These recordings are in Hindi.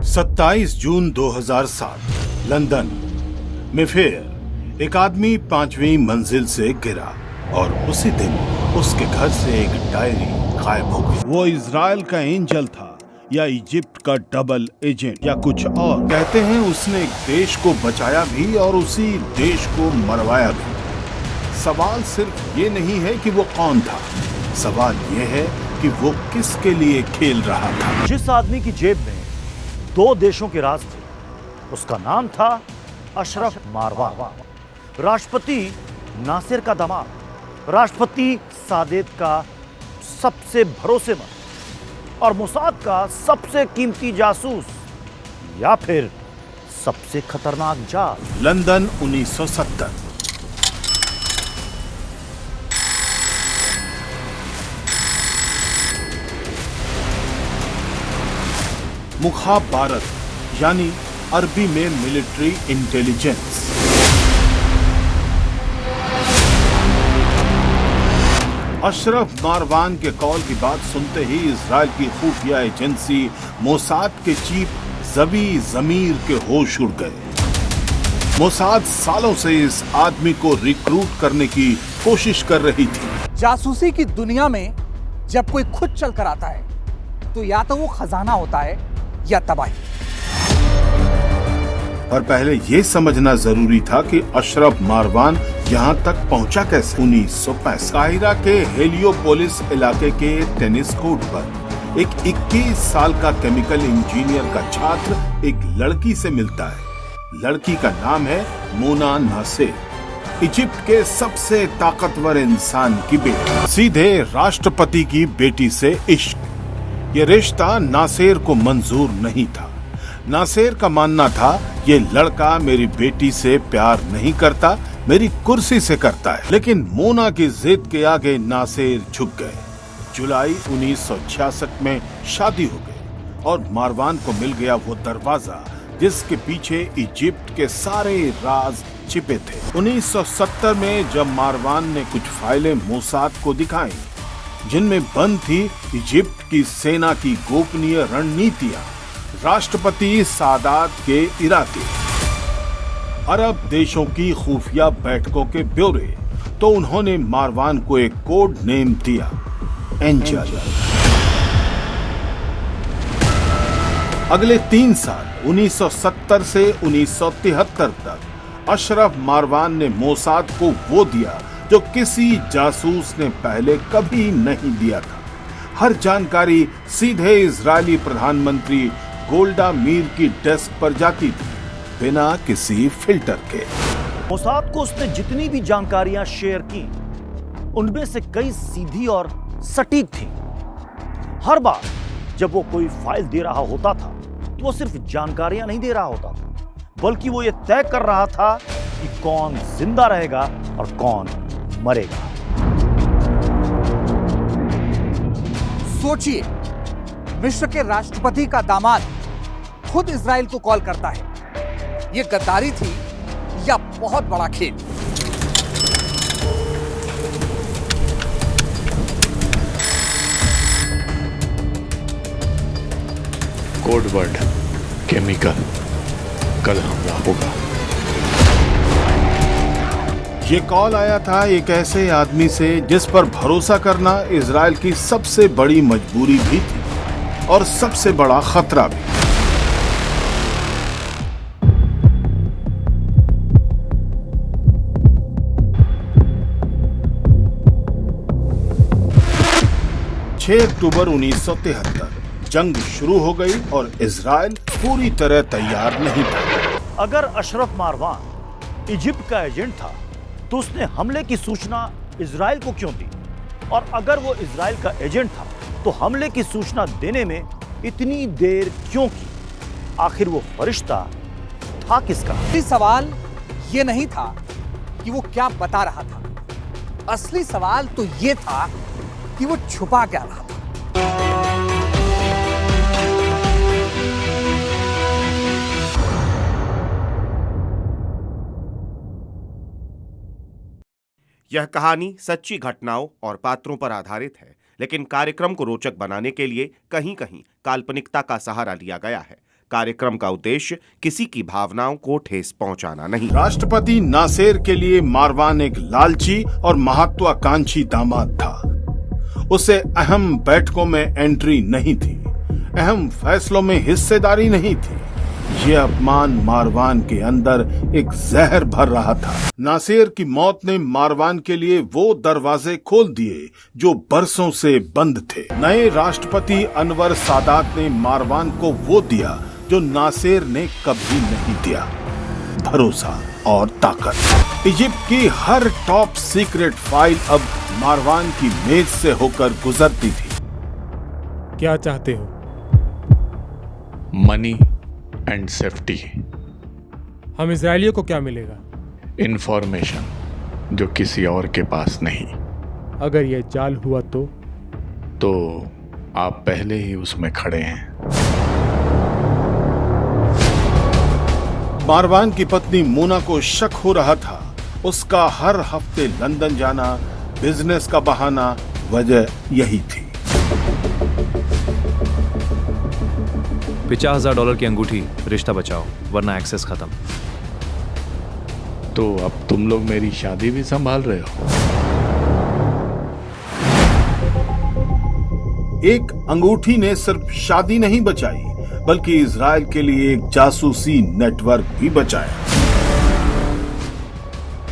27 जून 2007 लंदन में फिर एक आदमी 5वीं मंजिल से गिरा और उसी दिन उसके घर से एक डायरी गायब हो गई। वो इजराइल का एंजल था या इजिप्ट का डबल एजेंट या कुछ और। कहते हैं उसने एक देश को बचाया भी और उसी देश को मरवाया भी। सवाल सिर्फ ये नहीं है कि वो कौन था, सवाल ये है कि वो किसके लिए खेल रहा था। जिस आदमी की जेब में 2 देशों के राज थे, उसका नाम था अशरफ मारवान। राष्ट्रपति नासिर का दामाद, राष्ट्रपति सादेत का सबसे भरोसेमंद और मोसाद का सबसे कीमती जासूस या फिर सबसे खतरनाक जाल। लंदन 1970। मुखाबारत यानी अरबी में मिलिट्री इंटेलिजेंस। अशरफ मारवान के कॉल की बात सुनते ही इजराइल की खुफिया एजेंसी मोसाद के चीफ ज़बी ज़मीर के होश उड़ गए। मोसाद सालों से इस आदमी को रिक्रूट करने की कोशिश कर रही थी। जासूसी की दुनिया में जब कोई खुद चल कर आता है तो या तो वो खजाना होता है या तबाही। पर पहले ये समझना जरूरी था कि अशरफ मारवान यहाँ तक पहुँचा कैसे। 1965 काहिरा के हेलियोपोलिस इलाके के टेनिस कोर्ट पर एक 21 साल का केमिकल इंजीनियर का छात्र एक लड़की से मिलता है। लड़की का नाम है मोना नासिर, इजिप्ट के सबसे ताकतवर इंसान की बेटी। सीधे राष्ट्रपति की बेटी से इश्क। ये रिश्ता नासिर को मंजूर नहीं था। नासिर का मानना था ये लड़का मेरी बेटी से प्यार नहीं करता, मेरी कुर्सी से करता है। लेकिन मोना की जिद के आगे नासिर झुक गए। जुलाई 1966 में शादी हो गई और मारवान को मिल गया वो दरवाजा जिसके पीछे इजिप्ट के सारे राज छिपे थे। 1970 में जब मारवान ने कुछ फाइलें मोसाद को दिखाई जिनमें बंद थी इजिप्ट की सेना की गोपनीय रणनीतियां, राष्ट्रपति सादात के इरादे, अरब देशों की खुफिया बैठकों के ब्यौरे, तो उन्होंने मारवान को एक कोड नेम दिया, एंजल। अगले 3 साल 1970 से 1973 तक अशरफ मारवान ने मोसाद को वो दिया जो किसी जासूस ने पहले कभी नहीं दिया था। हर जानकारी सीधे इजरायली प्रधानमंत्री गोल्डा मीर की डेस्क पर जाती थी, बिना किसी फिल्टर के। मोसाद को उसने जितनी भी जानकारियां शेयर की, उनमें से कई सीधी और सटीक थी। हर बार जब वो कोई फाइल दे रहा होता था तो वो सिर्फ जानकारियां नहीं दे रहा होता था, बल्कि वो ये तय कर रहा था कि कौन जिंदा रहेगा और कौन मरेगा। सोचिए, मिस्र के राष्ट्रपति का दामाद खुद इजराइल को कॉल करता है। ये गद्दारी थी या बहुत बड़ा खेल? कोड वर्ड केमिकल, कल हमला होगा। ये कॉल आया था एक ऐसे आदमी से जिस पर भरोसा करना इजराइल की सबसे बड़ी मजबूरी भी थी और सबसे बड़ा खतरा भी। अक्टूबर 1973 जंग शुरू हो गई और इजराइल पूरी तरह तैयार नहीं था। अगर अशरफ मारवान इजिप्ट का एजेंट था तो उसने हमले की सूचना इजराइल को क्यों दी? और अगर वो इजराइल का एजेंट था तो हमले की सूचना देने में इतनी देर क्यों की? आखिर वो फरिश्ता था किसका? असली सवाल ये नहीं था कि वो क्या बता रहा था, असली सवाल तो ये था कि वो छुपा क्या रहा था। यह कहानी सच्ची घटनाओं और पात्रों पर आधारित है, लेकिन कार्यक्रम को रोचक बनाने के लिए कहीं कहीं काल्पनिकता का सहारा लिया गया है। कार्यक्रम का उद्देश्य किसी की भावनाओं को ठेस पहुंचाना नहीं। राष्ट्रपति नासेर के लिए मारवान एक लालची और महत्वाकांक्षी दामाद था। उसे अहम बैठकों में एंट्री नहीं थी, अहम फैसलों में हिस्सेदारी नहीं थी। ये अपमान मारवान के अंदर एक जहर भर रहा था। नासेर की मौत ने मारवान के लिए वो दरवाजे खोल दिए जो बरसों से बंद थे। नए राष्ट्रपति अनवर सादात ने मारवान को वो दिया जो नासेर ने कभी नहीं दिया, भरोसा और ताकत। इजिप्ट की हर टॉप सीक्रेट फाइल अब मारवान की मेज से होकर गुजरती थी। क्या चाहते हो? Money and safety. हम इजरायलियों को क्या मिलेगा? इंफॉर्मेशन जो किसी और के पास नहीं। अगर यह जाल हुआ तो आप पहले ही उसमें खड़े हैं। मारवान की पत्नी मोना को शक हो रहा था। उसका हर हफ्ते लंदन जाना बिजनेस का बहाना, वजह यही थी। $50,000 की अंगूठी, रिश्ता बचाओ वरना एक्सेस खत्म। तो अब तुम लोग मेरी शादी भी संभाल रहे हो? एक अंगूठी ने सिर्फ शादी नहीं बचाई, बल्कि इजराइल के लिए एक जासूसी नेटवर्क भी बचाया।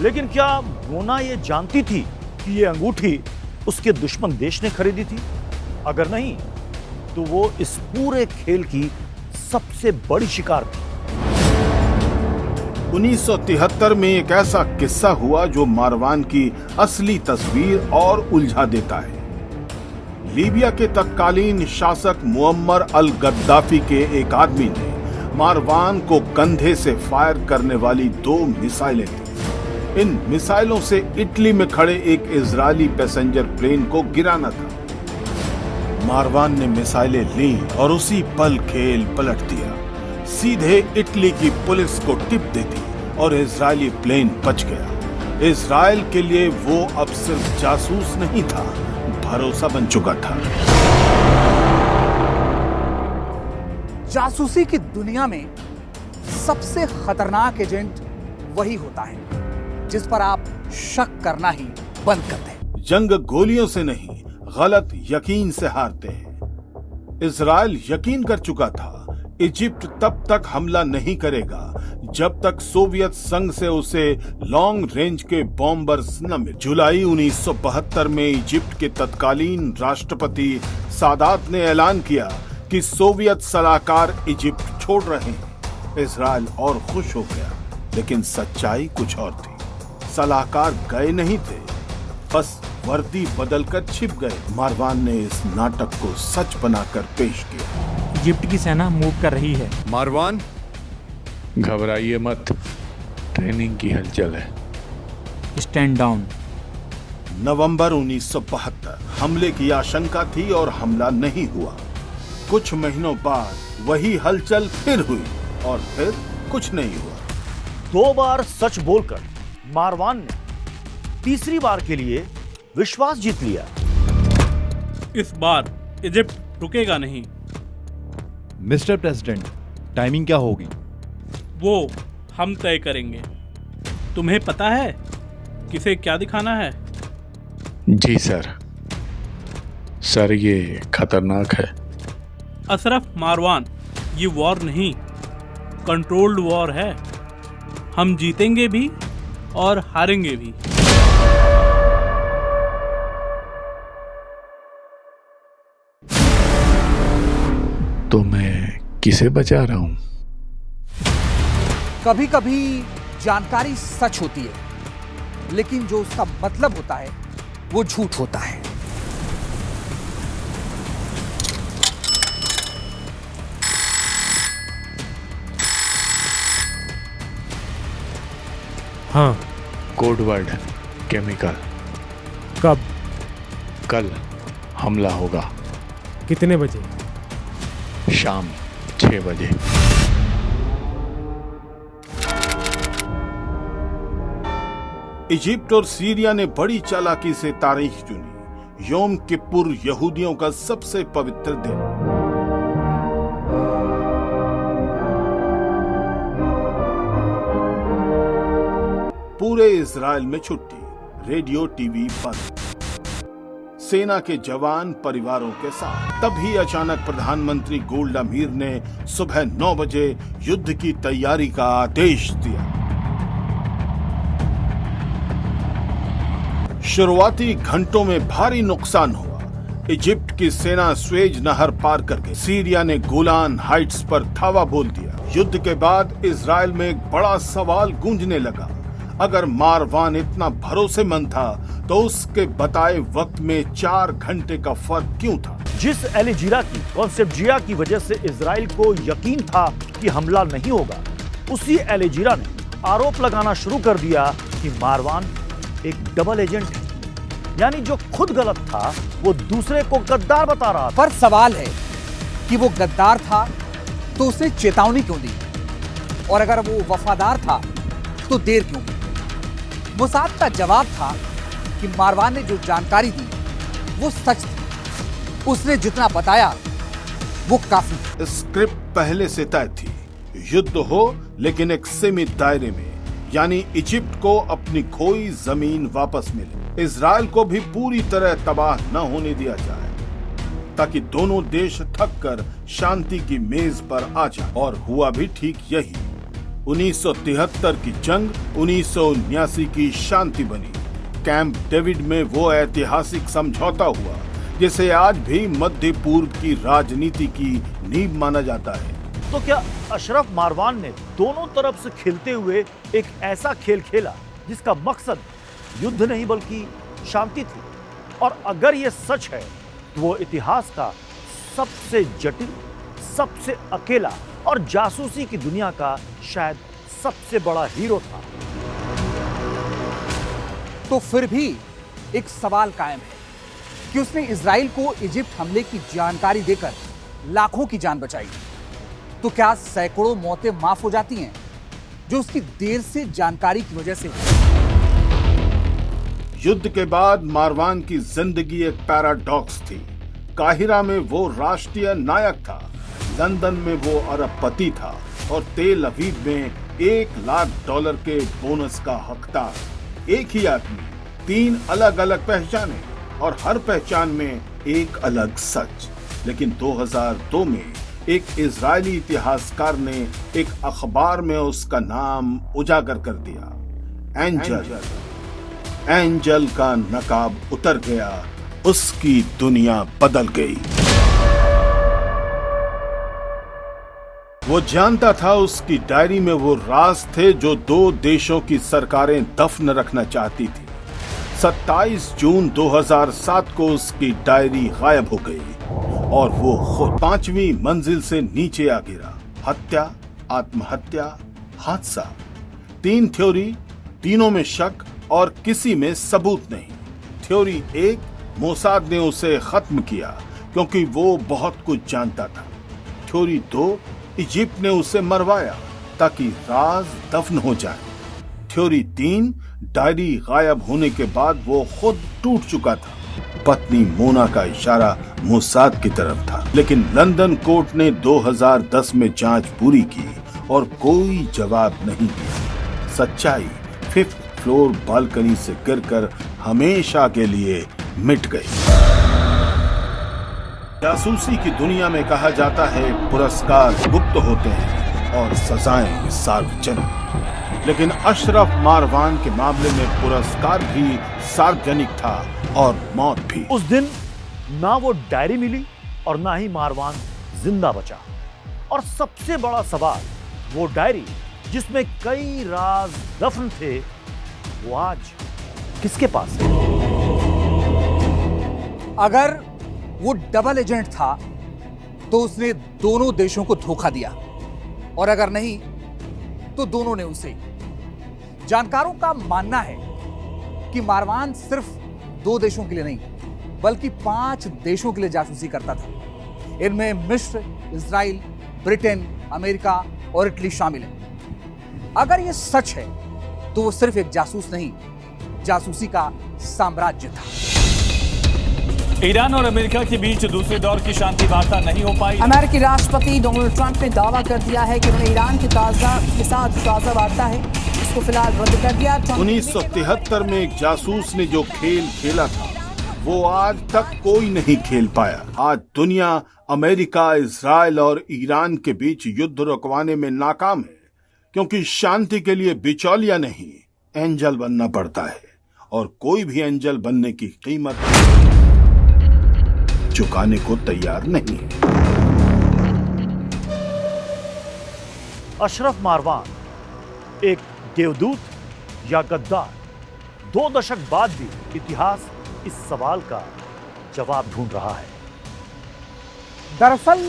लेकिन क्या मोना ये जानती थी कि ये अंगूठी उसके दुश्मन देश ने खरीदी थी? अगर नहीं तो वो इस पूरे खेल की सबसे बड़ी शिकार थी। 1973 में एक ऐसा किस्सा हुआ जो मारवान की असली तस्वीर और उलझा देता है। लीबिया के तत्कालीन शासक मुअम्मर अल गद्दाफी के एक आदमी ने मारवान को कंधे से फायर करने वाली 2 मिसाइलें दी। इन मिसाइलों से इटली में खड़े एक इजरायली पैसेंजर प्लेन को गिराना था। मारवान ने मिसाइलें ली और उसी पल खेल पलट दिया। सीधे इटली की पुलिस को टिप दे दी और इजरायली प्लेन बच गया। इजराइल के लिए वो अब सिर्फ जासूस नहीं था, भरोसा बन चुका था। जासूसी की दुनिया में सबसे खतरनाक एजेंट वही होता है जिस पर आप शक करना ही बंद कर दें। जंग गोलियों से नहीं, गलत यकीन से हारते हैं। इजराइल यकीन कर चुका था इजिप्ट तब तक हमला नहीं करेगा जब तक सोवियत संघ से उसे लॉन्ग रेंज के बॉम्बर्स न मिले। जुलाई 1972 में इजिप्ट के तत्कालीन राष्ट्रपति सादात ने ऐलान किया कि सोवियत सलाहकार इजिप्ट छोड़ रहे हैं। इजराइल और खुश हो गया, लेकिन सच्चाई कुछ और थी। सलाहकार गए नहीं थे, बस वर्दी बदलकर छिप गए। मारवान ने इस नाटक को सच बनाकर पेश किया। इजिप्ट की सेना मूव कर रही है। मारवान घबराइए मत, ट्रेनिंग की हलचल है। Stand down. नवंबर 1972 हमले की आशंका थी और हमला नहीं हुआ। कुछ महीनों बाद वही हलचल फिर हुई और फिर कुछ नहीं हुआ। 2 बार सच बोलकर मारवान ने तीसरी बार के लिए विश्वास जीत लिया। इस बार इजिप्ट रुकेगा नहीं। मिस्टर प्रेसिडेंट, टाइमिंग क्या होगी? वो हम तय करेंगे। तुम्हें पता है किसे क्या दिखाना है? जी सर। सर ये खतरनाक है। अशरफ मारवान, ये वॉर नहीं, कंट्रोल्ड वॉर है। हम जीतेंगे भी और हारेंगे भी। तो मैं किसे बचा रहा हूं? कभी कभी जानकारी सच होती है, लेकिन जो उसका मतलब होता है वो झूठ होता है। हाँ। Code word chemical. कब? कल हमला होगा। कितने बजे? शाम 6 बजे। इजिप्ट और सीरिया ने बड़ी चालाकी से तारीख चुनी। योम किप्पुर यहूदियों का सबसे पवित्र दिन। पूरे इजराइल में छुट्टी, रेडियो टीवी बंद, सेना के जवान परिवारों के साथ। तभी अचानक प्रधानमंत्री गोल्डा मीर ने सुबह 9 बजे युद्ध की तैयारी का आदेश दिया। शुरुआती घंटों में भारी नुकसान हुआ। इजिप्ट की सेना स्वेज नहर पार करके सीरिया ने गोलान हाइट्स पर धावा बोल दिया। युद्ध के बाद इजराइल में एक बड़ा सवाल गूंजने लगा। अगर मारवान इतना भरोसेमंद था तो उसके बताए वक्त में 4 घंटे का फर्क क्यों था? जिस एल जीरा की कॉन्सेप्जिया की वजह से इजराइल को यकीन था कि हमला नहीं होगा, उसी एल जीरा ने आरोप लगाना शुरू कर दिया कि मारवान एक डबल एजेंट है, यानी जो खुद गलत था वो दूसरे को गद्दार बता रहा था। पर सवाल है कि वो गद्दार था तो उसे चेतावनी क्यों दी, और अगर वो वफादार था तो देर क्यों की? मोसाद का जवाब था कि मारवान ने जो जानकारी दी वो सच थी, उसने जितना बताया वो काफी था। स्क्रिप्ट पहले से तय थी, युद्ध हो लेकिन एक सीमित दायरे में, यानी इजिप्ट को अपनी खोई जमीन वापस मिले, इजराइल को भी पूरी तरह तबाह न होने दिया जाए, ताकि दोनों देश थक कर शांति की मेज पर आ जाए। और हुआ भी ठीक यही। 1973 की जंग 1979 की शांति बनी। कैंप डेविड में वो ऐतिहासिक समझौता हुआ जिसे आज भी मध्य पूर्व की राजनीति की नींव माना जाता है। तो क्या अशरफ मारवान ने दोनों तरफ से खेलते हुए एक ऐसा खेल खेला जिसका मकसद युद्ध नहीं बल्कि शांति थी? और अगर ये सच है तो वो इतिहास का सबसे जटिल, सबसे अकेला और जासूसी की दुनिया का शायद सबसे बड़ा हीरो था। तो फिर भी एक सवाल कायम है कि उसने इजराइल को इजिप्ट हमले की जानकारी देकर लाखों की जान बचाई, तो क्या सैकड़ों मौतें माफ हो जाती हैं जो उसकी देर से जानकारी की वजह से हुई? युद्ध के बाद मारवान की जिंदगी एक पैराडॉक्स थी। काहिरा में वो राष्ट्रीय नायक था, लंदन में वो अरबपति था और तेल अवीव में $1,00,000 के बोनस का हकदार। एक ही आदमी, 3 अलग अलग पहचाने और हर पहचान में एक अलग सच। लेकिन 2002 में एक इजरायली इतिहासकार ने एक अखबार में उसका नाम उजागर कर दिया। एंजल का नकाब उतर गया, उसकी दुनिया बदल गई। वो जानता था उसकी डायरी में वो राज थे जो 2 देशों की सरकारें दफन रखना चाहती थी। 27 जून 2007 को उसकी डायरी गायब हो गई और वो खुद 5वीं मंजिल से नीचे आ गिरा। हत्या, आत्महत्या, हादसा। 3 थ्योरी, तीनों में शक और किसी में सबूत नहीं। थ्योरी 1, मोसाद ने उसे खत्म किया क्योंकि वो बहुत कुछ जानता था। थ्योरी 2, इजिप्ट ने उसे मरवाया ताकि राज दफन हो जाए। थ्योरी 3, डायरी गायब होने के बाद वो खुद टूट चुका था। पत्नी मोना का इशारा मोसाद की तरफ था, लेकिन लंदन कोर्ट ने 2010 में जांच पूरी की और कोई जवाब नहीं दिया। सच्चाई 5th फ्लोर बालकनी से गिरकर हमेशा के लिए मिट गई। जासूसी की दुनिया में कहा जाता है पुरस्कार गुप्त होते हैं और सजाएं सार्वजनिक, लेकिन अशरफ मारवान के मामले में पुरस्कार भी सार्वजनिक था और मौत भी। उस दिन ना वो डायरी मिली और ना ही मारवान जिंदा बचा। और सबसे बड़ा सवाल, वो डायरी जिसमें कई राज दफन थे, वो आज किसके पास है? अगर वो डबल एजेंट था तो उसने दोनों देशों को धोखा दिया, और अगर नहीं तो दोनों ने उसे। जानकारों का मानना है कि मारवान सिर्फ 2 देशों के लिए नहीं बल्कि 5 देशों के लिए जासूसी करता था। इनमें मिस्र, इजराइल, ब्रिटेन, अमेरिका और इटली शामिल है। अगर यह सच है तो वो सिर्फ एक जासूस नहीं, जासूसी का साम्राज्य था। ईरान और अमेरिका के बीच दूसरे दौर की शांति वार्ता नहीं हो पाई। अमेरिकी राष्ट्रपति डोनाल्ड ट्रंप ने दावा कर दिया है कि उन्हें ईरान के साथ ताज़ा वार्ता है, को फिलहाल रद्द कर दिया। 1973 में एक जासूस ने जो खेल खेला था वो आज तक कोई नहीं खेल पाया। आज दुनिया अमेरिका, इजराइल और ईरान के बीच युद्ध रुकवाने में नाकाम है, क्योंकि शांति के लिए बिचौलिया नहीं, एंजल बनना पड़ता है, और कोई भी एंजल बनने की कीमत चुकाने को तैयार नहीं है। अशरफ मारवान एक देवदूत या गद्दार? 2 दशक बाद भी इतिहास इस सवाल का जवाब ढूंढ रहा है। दरअसल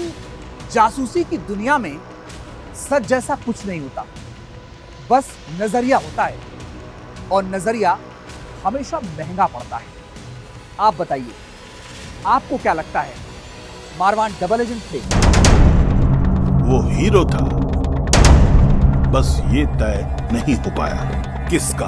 जासूसी की दुनिया में सच जैसा कुछ नहीं होता, बस नजरिया होता है, और नजरिया हमेशा महंगा पड़ता है। आप बताइए, आपको क्या लगता है, मारवान डबल एजेंट थे? वो हीरो था, बस ये तय नहीं हो पाया किसका।